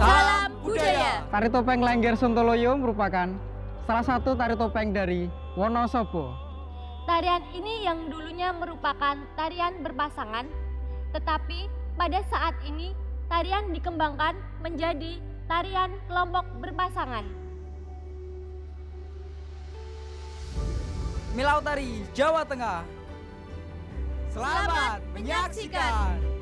Salam budaya. Tari topeng Lengger Sontoloyo merupakan salah satu tari topeng dari Wonosobo. Tarian ini yang dulunya merupakan tarian berpasangan, tetapi pada saat ini tarian dikembangkan menjadi tarian kelompok berpasangan. Milau Tari Jawa Tengah. Selamat menyaksikan.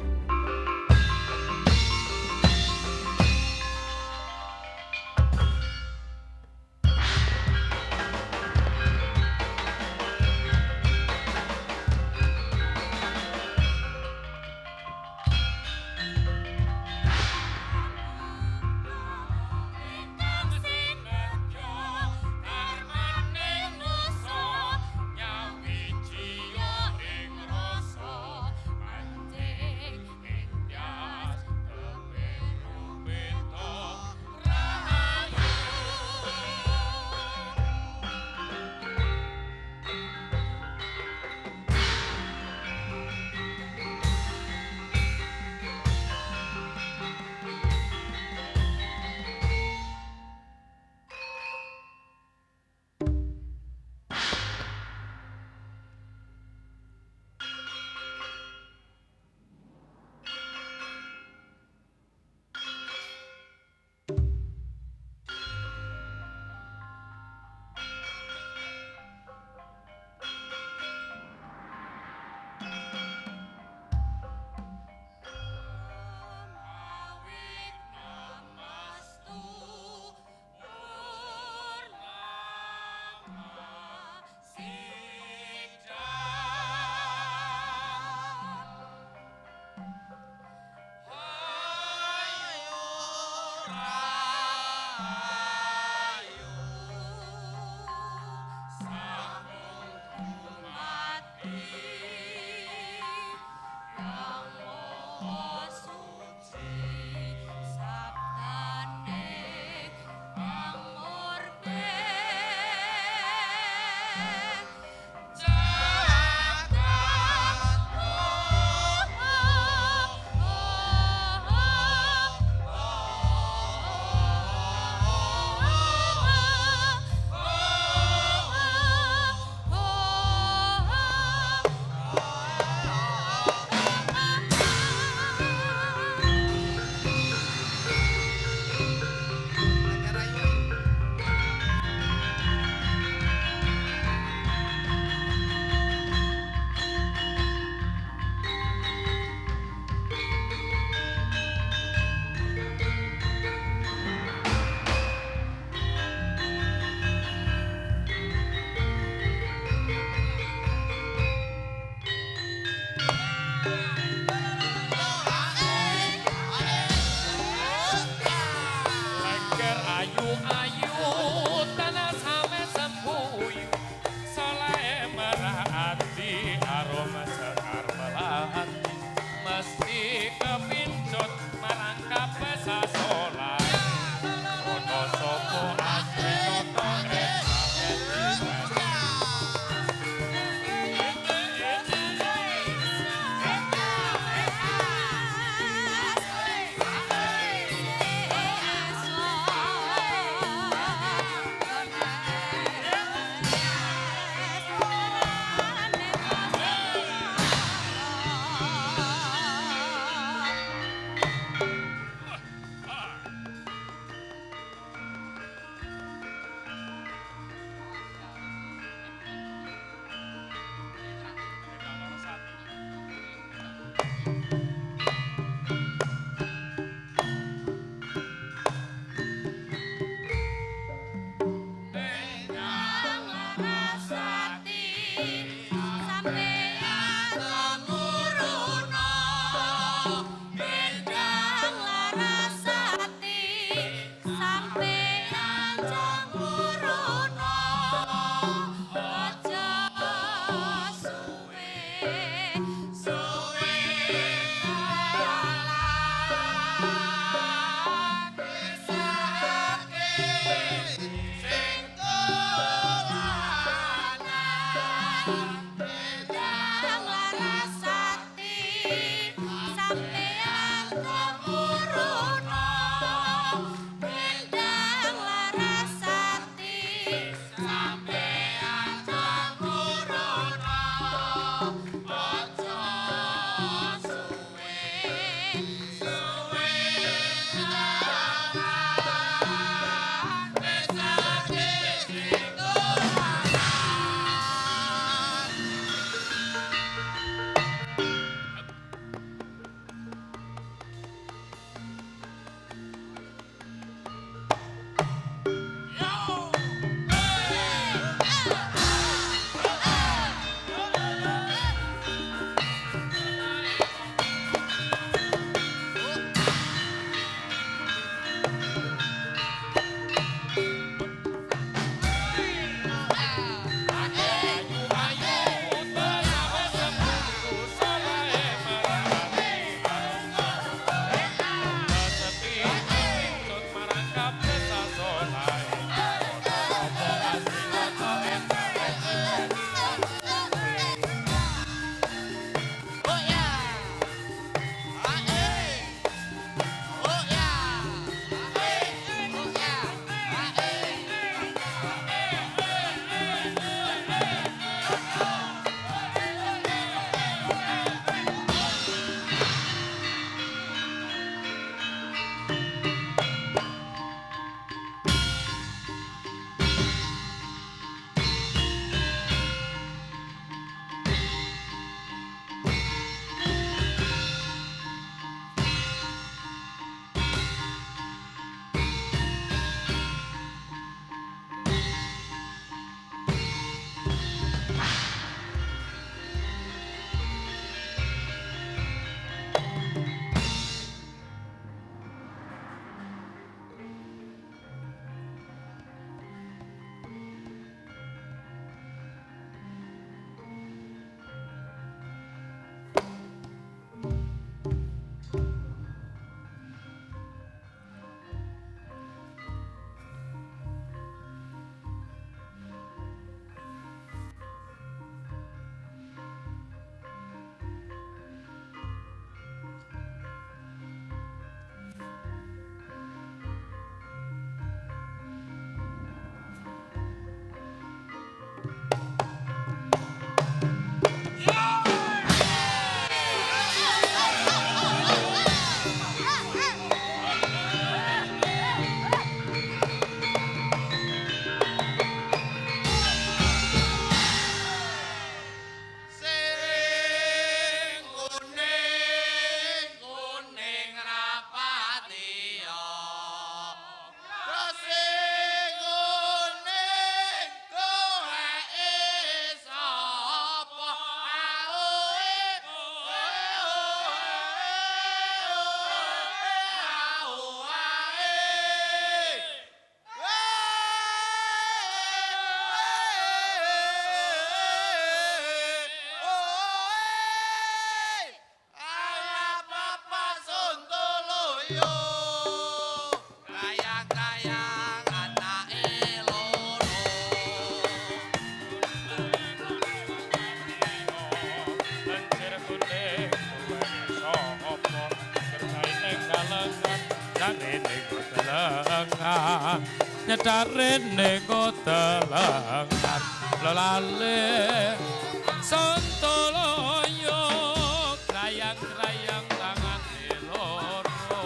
Kayang-kayang anake loro. Lencer kuning sopo kerjain ning kalengan jarene kotelengan nyedarene kotelengan lelale Sontoloyo krayang-krayang tangane loro.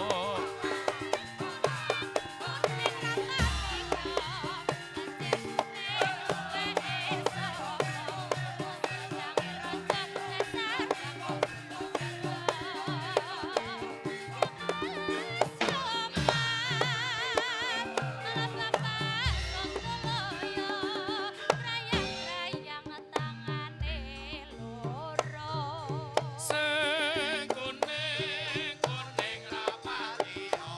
Sing kuning-kuning rapatio.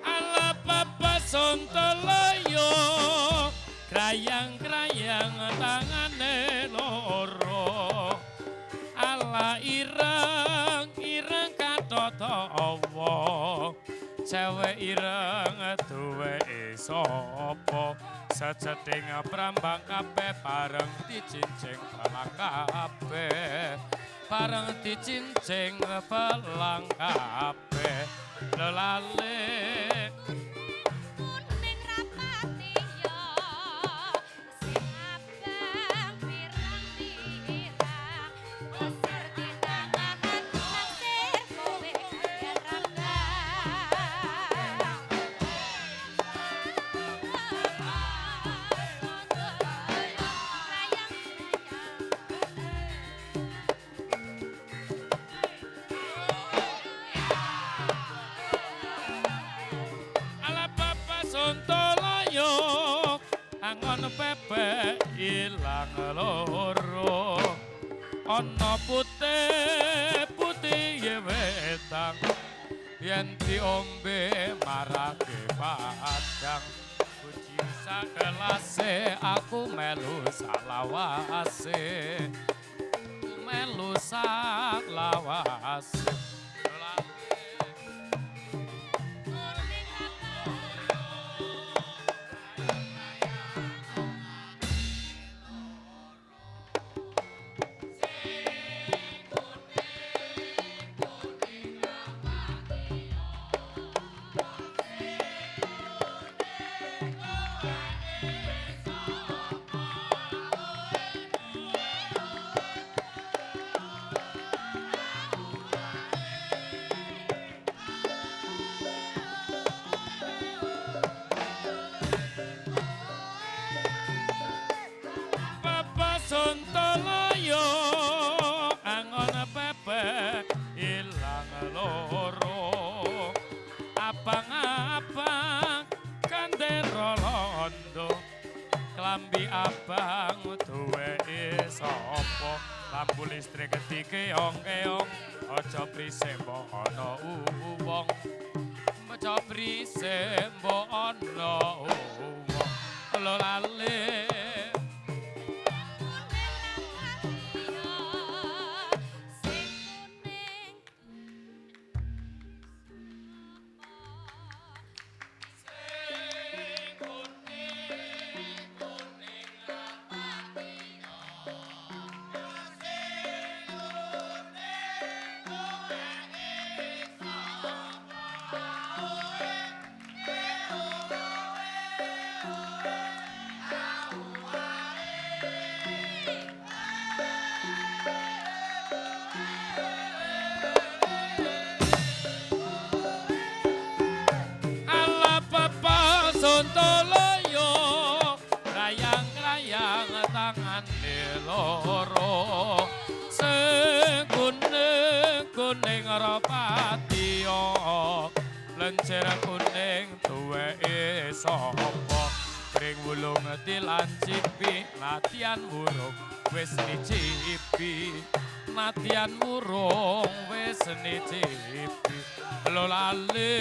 Ala papa sontoloyo krayang-krayang tangane loro. Ala ireng katata awa cewek ireng duweke sapa seceting prambang kabeh bareng dicincing belang kabeh bareng dicincing belang kabeh lelale Kuning rapatio sing abang pirang-pirang lesir di tangan naksir kowe yen ala papa sontoloyo angon pepe ilang loro ana putih wetang yen diombe marake padang puji sakelase aku melu salawase Papa sontoloyo angon pepe ilang loro abang-abang kandero londo klambi abang duweke sapa lampu listrik dikeong-keong aja brise mbok ana uwong aja brise mbok ana uwong lolale Sontoloyo rayang-rayang tangane loro sing kuning rapatio lencer kuning duweke sapa bring wulung dilancipi latihan burung wis dicipi Nadyan murung wis nicipi lo lali